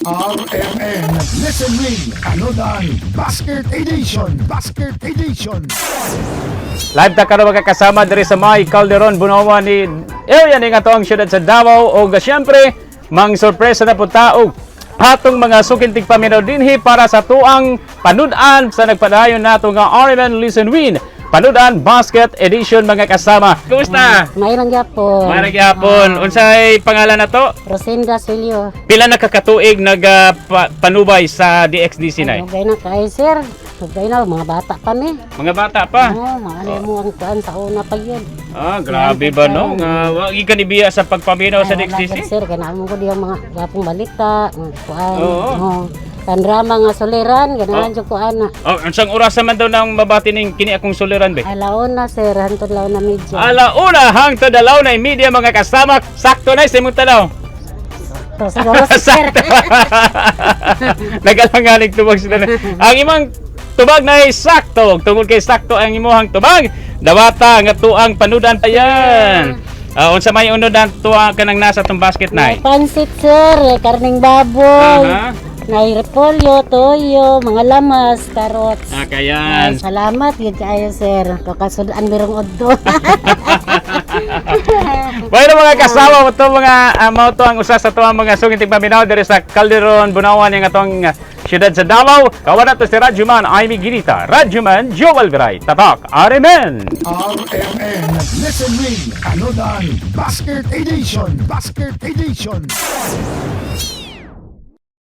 RMN Listen Win Anodan Basket Edition Live ta karon makakasama diri sa May Calderon Bunawan ni area ni nga ang siyudad sa Davao o siyempre mang sorpresa na punta og atong mga sukintig paminaw dinhi para sa tuang panudan sa nagpadayon nato nga RMN Listen Win Panudan Basket Edition mga kasama. Kumusta? Mayroong gyapon. Marang gyapon. Unsay pangalan na to? Rosinda Silio. Pila na kakatuig panubay sa DXDC na? Hugay na kay sir. Hugay na mga bata pa mi. Mga bata pa? Oo, mga mo ang kuan sa una pa yun. Ah, grabe ba no? Wag ka nibiya sa pagpaminaw sa DXDC? Sir, kanamo ko diyang mga gapong balita, mga kuan. Oo. Kandrama nga soliran, ganahan jud kuan na. Oh, unsang oras man daw nang mabati ning kini akong suliran be? Alaon na sir, hantod laon na medyo. Alauna hangtod adlaw na media mga kasama. Sakto na sa imong tanaw. So, siguro sir. Nagalangalig tubag sila. Ang imong tubag na sakto. Tungod kay sakto ang imong tubag. Dawata nga tuang panudan ayan. Unsa may unodan tuwa kanang nasa tong basket na? Pansit sir, karning baboy. Nay repolyo, toyo, mga lamas, carrots. Kayan. Salamat gid kayo sir. Kakasudan birong oddo. Bueno mga kasama mo to mga mao to ang usa sa tuwang mga sugintig paminaw diri sa Calderon Bunawan nga atong siyudad sa Davao. Kawan nato si Radyoman Amy Girita, Radyoman Joel Viray, Tatak RMN. RMN Listen Win Anodan Basket Edition